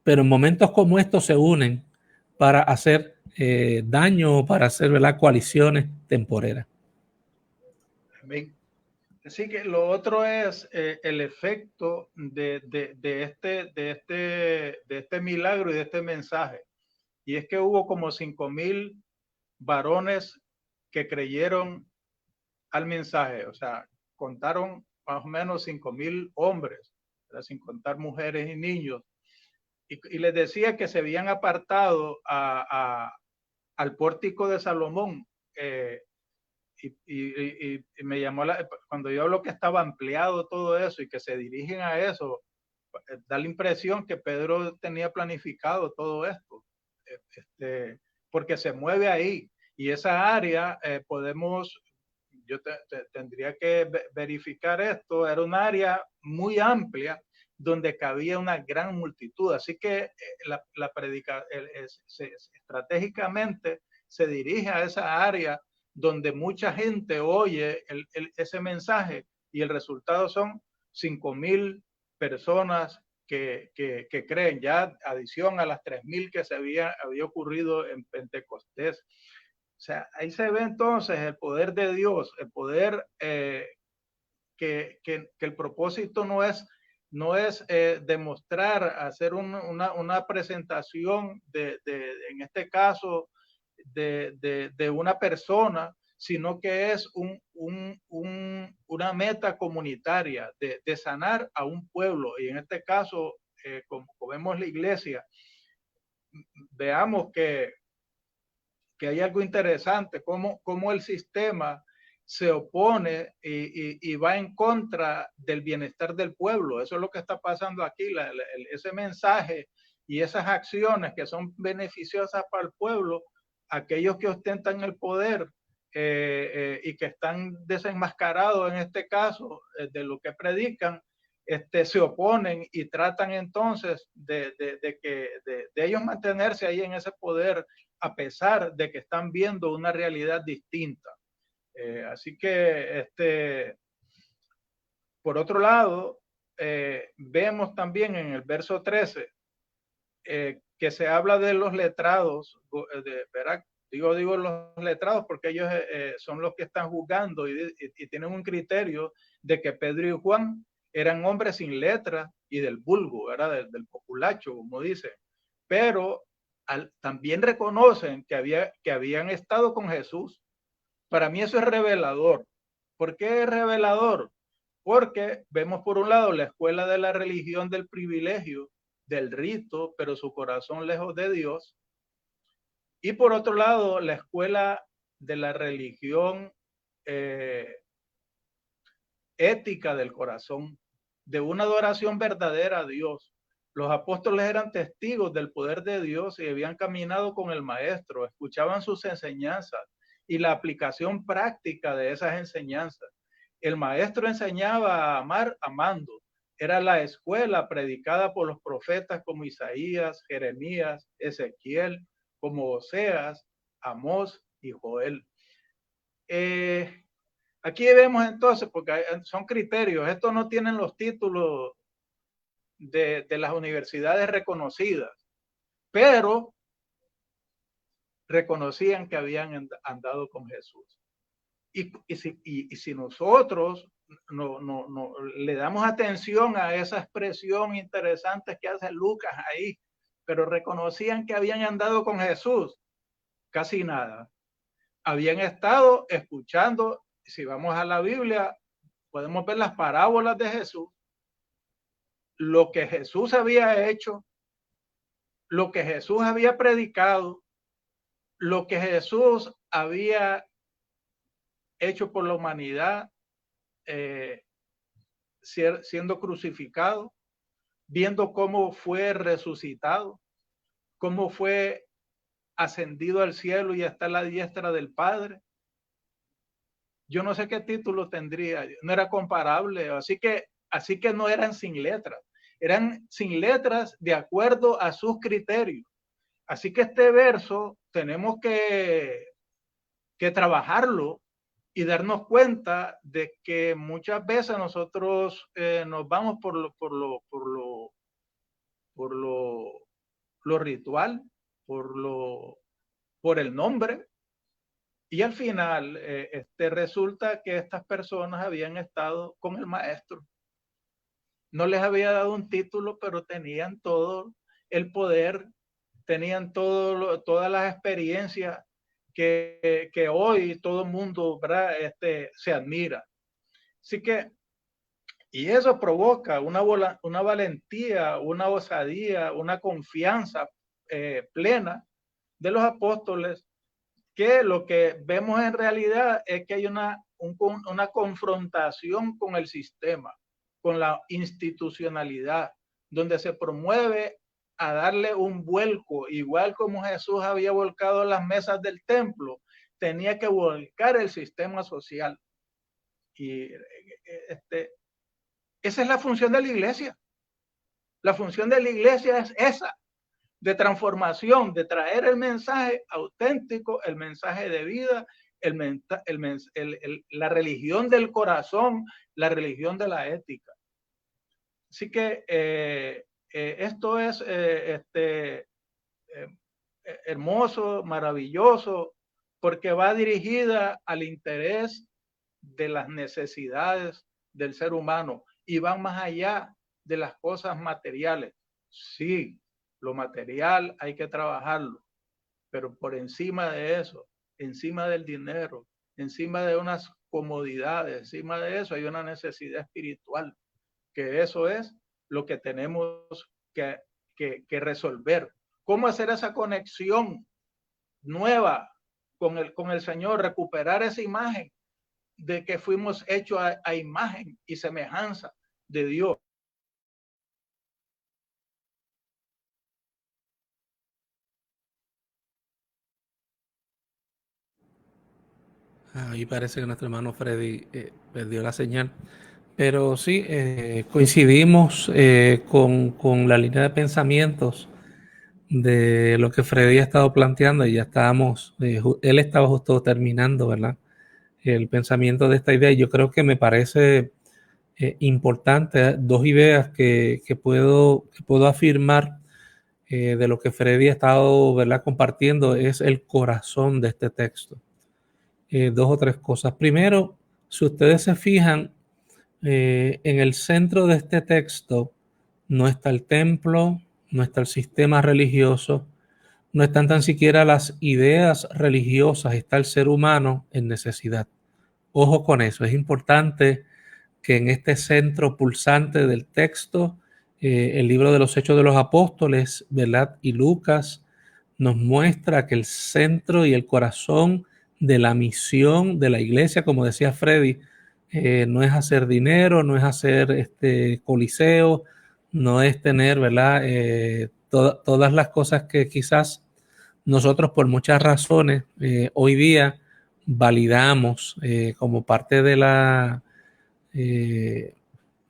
pero en momentos como estos se unen para hacer daño, para hacer, ¿verdad?, coaliciones temporeras. Amén. Así que lo otro es el efecto de este milagro y de este mensaje. Y es que hubo como 5,000 varones que creyeron al mensaje. O sea, contaron más o menos 5,000 hombres, ¿verdad?, sin contar mujeres y niños. Y les decía que se habían apartado al pórtico de Salomón. Y me llamó cuando yo hablo que estaba ampliado todo eso y que se dirigen a eso, da la impresión que Pedro tenía planificado todo esto, porque se mueve ahí. Y esa área yo tendría que verificar esto, era un área muy amplia donde cabía una gran multitud. Así que estratégicamente se dirige a esa área donde mucha gente oye ese mensaje, y el resultado son 5,000 personas que creen, ya adición a las 3,000 que se había ocurrido en Pentecostés. O sea, ahí se ve entonces el poder de Dios, el poder que el propósito no es demostrar, hacer una presentación en este caso, de una persona, sino que es una meta comunitaria de sanar a un pueblo. Y en este caso, como vemos la iglesia, veamos que hay algo interesante, cómo el sistema se opone y va en contra del bienestar del pueblo. Eso es lo que está pasando aquí. Ese mensaje y esas acciones que son beneficiosas para el pueblo, aquellos que ostentan el poder y que están desenmascarados en este caso de lo que predican, se oponen y tratan entonces de ellos mantenerse ahí en ese poder, a pesar de que están viendo una realidad distinta. Así que, por otro lado, vemos también en el verso 13 que se habla de los letrados, ¿verdad? Digo los letrados porque ellos son los que están juzgando y tienen un criterio de que Pedro y Juan eran hombres sin letra y del vulgo, ¿verdad? Del populacho, como dicen. Pero también reconocen que habían estado con Jesús. Para mí eso es revelador. ¿Por qué es revelador? Porque vemos por un lado la escuela de la religión del privilegio, del rito, pero su corazón lejos de Dios. Y por otro lado, la escuela de la religión ética del corazón, de una adoración verdadera a Dios. Los apóstoles eran testigos del poder de Dios y habían caminado con el maestro, escuchaban sus enseñanzas y la aplicación práctica de esas enseñanzas. El maestro enseñaba a amar amando. Era la escuela predicada por los profetas como Isaías, Jeremías, Ezequiel, como Oseas, Amós y Joel. Aquí vemos entonces, porque son criterios, estos no tienen los títulos de las universidades reconocidas, pero reconocían que habían andado con Jesús. Y si nosotros no le damos atención a esa expresión interesante que hace Lucas ahí, pero reconocían que habían andado con Jesús, casi nada. Habían estado escuchando, si vamos a la Biblia, podemos ver las parábolas de Jesús, lo que Jesús había hecho, lo que Jesús había predicado, lo que Jesús había hecho por la humanidad, siendo crucificado, viendo cómo fue resucitado, cómo fue ascendido al cielo y está a la diestra del Padre. Yo no sé qué título tendría, no era comparable, así que no eran sin letras, eran sin letras de acuerdo a sus criterios. Así que este verso tenemos que trabajarlo y darnos cuenta de que muchas veces nosotros nos vamos por lo ritual, por el nombre, y al final resulta que estas personas habían estado con el maestro. No les había dado un título, pero tenían todo el poder, tenían todas las experiencias que hoy todo el mundo, ¿verdad? Se admira. Así que, y eso provoca una valentía, una osadía, una confianza plena de los apóstoles, que lo que vemos en realidad es que hay una confrontación con el sistema, con la institucionalidad, donde se promueve a darle un vuelco, igual como Jesús había volcado las mesas del templo, tenía que volcar el sistema social. Y esa es la función de la iglesia. La función de la iglesia es esa, de transformación, de traer el mensaje auténtico, el mensaje de vida, la religión del corazón, la religión de la ética. Así que esto es hermoso, maravilloso, porque va dirigida al interés de las necesidades del ser humano y van más allá de las cosas materiales. Sí, lo material hay que trabajarlo, pero por encima de eso, encima del dinero, encima de unas comodidades, encima de eso hay una necesidad espiritual, que eso es lo que tenemos que resolver. ¿Cómo hacer esa conexión nueva con el Señor? Recuperar esa imagen de que fuimos hechos a imagen y semejanza de Dios. Ahí parece que nuestro hermano Freddy perdió la señal. Pero sí, coincidimos con la línea de pensamientos de lo que Freddy ha estado planteando y ya estábamos, él estaba justo terminando, ¿verdad? El pensamiento de esta idea. Y yo creo que me parece importante dos ideas que puedo afirmar de lo que Freddy ha estado, ¿verdad?, compartiendo. Es el corazón de este texto. Dos o tres cosas. Primero, si ustedes se fijan, en el centro de este texto no está el templo, no está el sistema religioso, no están tan siquiera las ideas religiosas, está el ser humano en necesidad. Ojo con eso, es importante que en este centro pulsante del texto, el libro de los Hechos de los Apóstoles, ¿verdad?, y Lucas nos muestra que el centro y el corazón de la misión de la iglesia, como decía Freddy, no es hacer dinero, no es hacer coliseo, no es tener, ¿verdad?, todas las cosas que quizás nosotros por muchas razones hoy día validamos como parte de la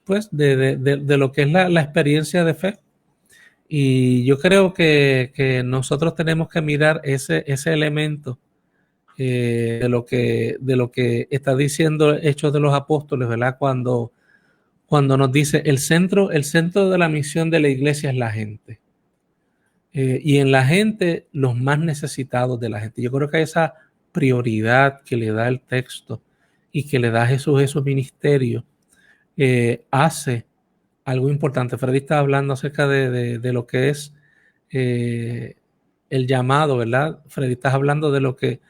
pues de lo que es la experiencia de fe. Y yo creo que nosotros tenemos que mirar ese elemento de lo que está diciendo Hechos de los Apóstoles, ¿verdad? Cuando nos dice el centro de la misión de la iglesia es la gente. Y en la gente, los más necesitados de la gente. Yo creo que esa prioridad que le da el texto y que le da Jesús su ministerio hace algo importante. Freddy está hablando acerca de lo que es el llamado, ¿verdad? Freddy, estás hablando de lo que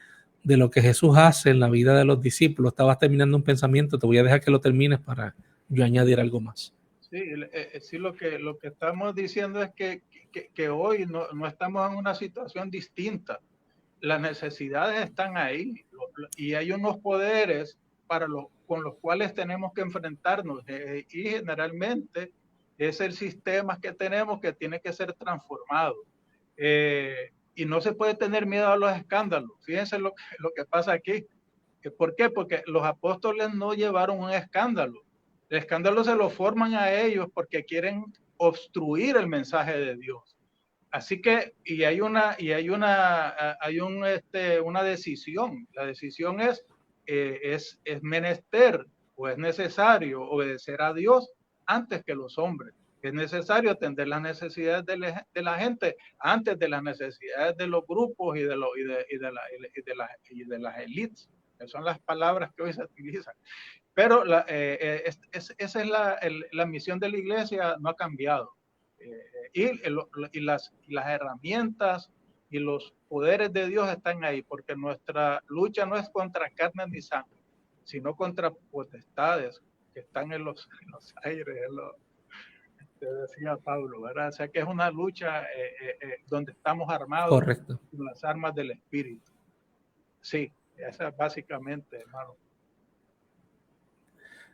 Jesús hace en la vida de los discípulos. Estabas terminando un pensamiento, te voy a dejar que lo termines para yo añadir algo más. Sí, lo que estamos diciendo es que hoy no estamos en una situación distinta. Las necesidades están ahí y hay unos poderes con los cuales tenemos que enfrentarnos y generalmente es el sistema que tenemos que tiene que ser transformado. Y no se puede tener miedo a los escándalos. Fíjense lo que pasa aquí. ¿Por qué? Porque los apóstoles no llevaron un escándalo. El escándalo se lo forman a ellos porque quieren obstruir el mensaje de Dios. Así que, hay una decisión. La decisión es menester o es necesario obedecer a Dios antes que los hombres. Es necesario atender las necesidades de la gente antes de las necesidades de los grupos y de las élites, que son las palabras que hoy se utilizan. Pero esa es la misión de la iglesia, no ha cambiado. Y las herramientas y los poderes de Dios están ahí, porque nuestra lucha no es contra carne ni sangre, sino contra potestades que están en los aires, te decía Pablo, ¿verdad? O sea que es una lucha donde estamos armados. Correcto. Con las armas del Espíritu. Sí, esa es básicamente, hermano.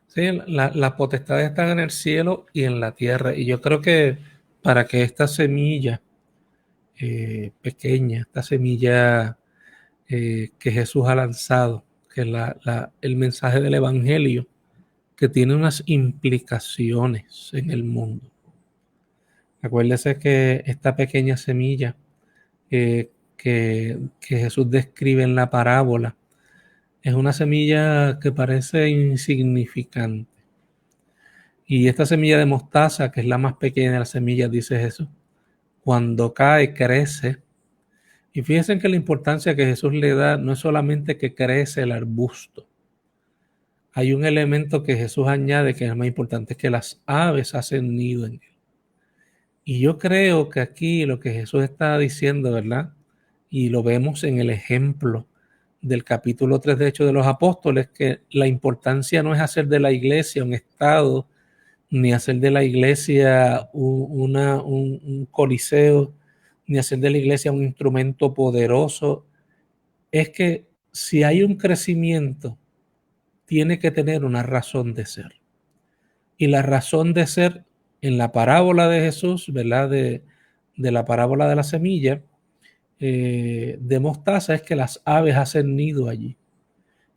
Sí, las potestades están en el cielo y en la tierra. Y yo creo que para que esta semilla pequeña, esta semilla que Jesús ha lanzado, que es el mensaje del Evangelio, que tiene unas implicaciones en el mundo. Acuérdese que esta pequeña semilla que Jesús describe en la parábola es una semilla que parece insignificante. Y esta semilla de mostaza, que es la más pequeña de las semillas, dice Jesús, cuando cae, crece. Y fíjense que la importancia que Jesús le da no es solamente que crece el arbusto. Hay un elemento que Jesús añade que es más importante, es que las aves hacen nido en él. Y yo creo que aquí lo que Jesús está diciendo, ¿verdad? Y lo vemos en el ejemplo del capítulo 3 de Hechos de los Apóstoles, que la importancia no es hacer de la iglesia un estado, ni hacer de la iglesia un coliseo, ni hacer de la iglesia un instrumento poderoso. Es que si hay un crecimiento, tiene que tener una razón de ser. Y la razón de ser en la parábola de Jesús, ¿verdad? De la parábola de la semilla de mostaza es que las aves hacen nido allí.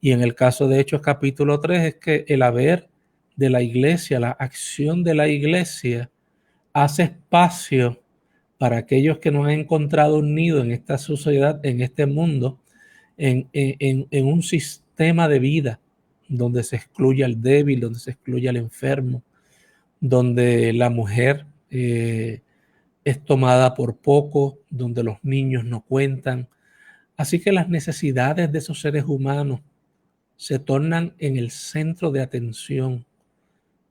Y en el caso de Hechos capítulo 3 es que el haber de la iglesia, la acción de la iglesia, hace espacio para aquellos que no han encontrado un nido en esta sociedad, en este mundo, en un sistema de vida donde se excluye al débil, donde se excluye al enfermo, donde la mujer es tomada por poco, donde los niños no cuentan. Así que las necesidades de esos seres humanos se tornan en el centro de atención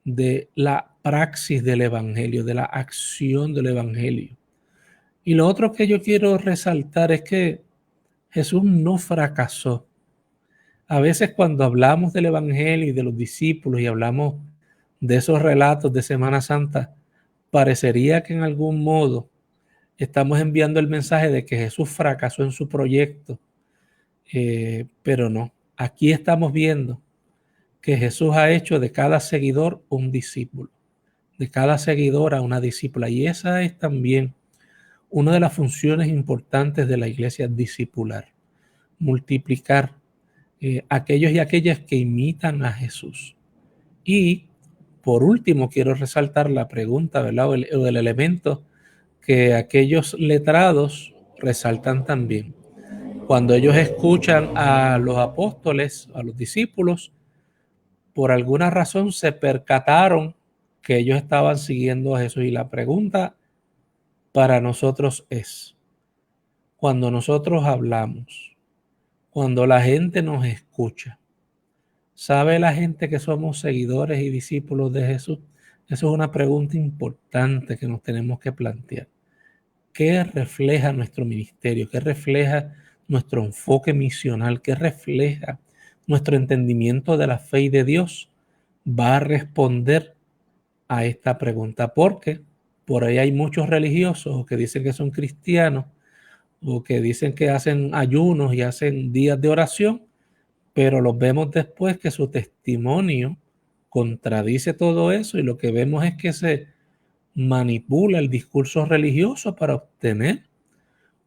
de la praxis del Evangelio, de la acción del Evangelio. Y lo otro que yo quiero resaltar es que Jesús no fracasó. A veces cuando hablamos del Evangelio y de los discípulos y hablamos de esos relatos de Semana Santa, parecería que en algún modo estamos enviando el mensaje de que Jesús fracasó en su proyecto, pero no. Aquí estamos viendo que Jesús ha hecho de cada seguidor un discípulo, de cada seguidora una discípula. Y esa es también una de las funciones importantes de la iglesia discipular, multiplicar aquellos y aquellas que imitan a Jesús. Y por último, quiero resaltar la pregunta, ¿verdad? O el elemento que aquellos letrados resaltan también. Cuando ellos escuchan a los apóstoles, a los discípulos, por alguna razón se percataron que ellos estaban siguiendo a Jesús. Y la pregunta para nosotros es, cuando nosotros hablamos, cuando la gente nos escucha, ¿sabe la gente que somos seguidores y discípulos de Jesús? Eso es una pregunta importante que nos tenemos que plantear. ¿Qué refleja nuestro ministerio? ¿Qué refleja nuestro enfoque misional? ¿Qué refleja nuestro entendimiento de la fe y de Dios? Va a responder a esta pregunta, porque por ahí hay muchos religiosos que dicen que son cristianos o que dicen que hacen ayunos y hacen días de oración, pero los vemos después que su testimonio contradice todo eso y lo que vemos es que se manipula el discurso religioso para obtener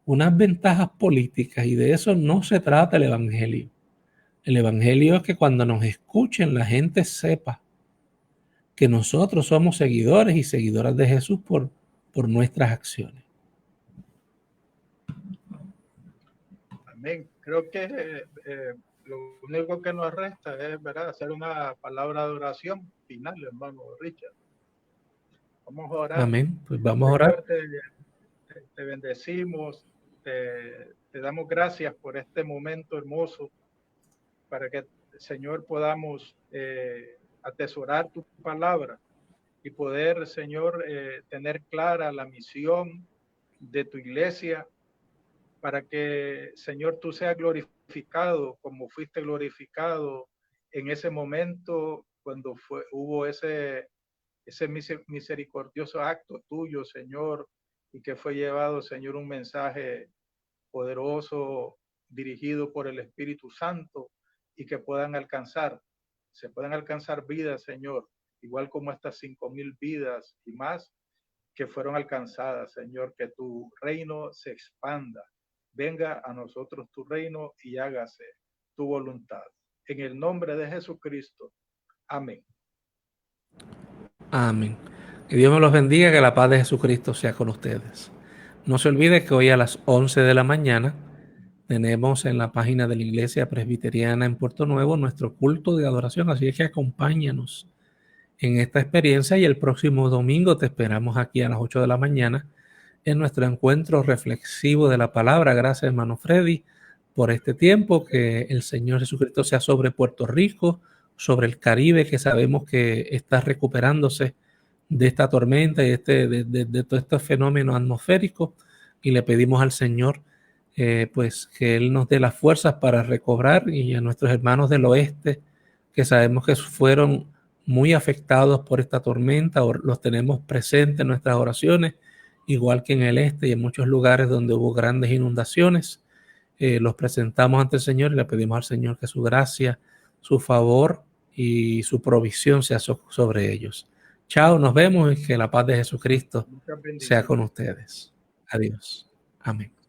unas ventajas políticas y de eso no se trata el Evangelio. El Evangelio es que cuando nos escuchen la gente sepa que nosotros somos seguidores y seguidoras de Jesús por nuestras acciones. Amén. Creo que lo único que nos resta es, ¿verdad?, hacer una palabra de oración final, hermano Richard. Vamos a orar. Amén. Pues vamos a orar. Señor, te bendecimos, te damos gracias por este momento hermoso para que, Señor, podamos atesorar tu palabra y poder, Señor, tener clara la misión de tu iglesia para que, Señor, tú seas glorificado como fuiste glorificado en ese momento cuando hubo ese misericordioso acto tuyo, Señor, y que fue llevado, Señor, un mensaje poderoso dirigido por el Espíritu Santo y que se puedan alcanzar vidas, Señor, igual como estas 5,000 vidas y más que fueron alcanzadas, Señor, que tu reino se expanda. Venga a nosotros tu reino y hágase tu voluntad. En el nombre de Jesucristo. Amén. Amén. Que Dios me los bendiga, que la paz de Jesucristo sea con ustedes. No se olvide que hoy a las 11 de la mañana tenemos en la página de la Iglesia Presbiteriana en Puerto Nuevo nuestro culto de adoración, así es que acompáñanos en esta experiencia y el próximo domingo te esperamos aquí a las 8 de la mañana en nuestro encuentro reflexivo de la palabra. Gracias, hermano Freddy, por este tiempo. Que el Señor Jesucristo sea sobre Puerto Rico, sobre el Caribe, que sabemos que está recuperándose de esta tormenta y de todo este fenómeno atmosférico, y le pedimos al Señor pues que Él nos dé las fuerzas para recobrar, y a nuestros hermanos del oeste, que sabemos que fueron muy afectados por esta tormenta, o los tenemos presentes en nuestras oraciones, igual que en el este y en muchos lugares donde hubo grandes inundaciones. Los presentamos ante el Señor y le pedimos al Señor que su gracia, su favor y su provisión sea sobre ellos. Chao, nos vemos y que la paz de Jesucristo sea con ustedes. Adiós. Amén.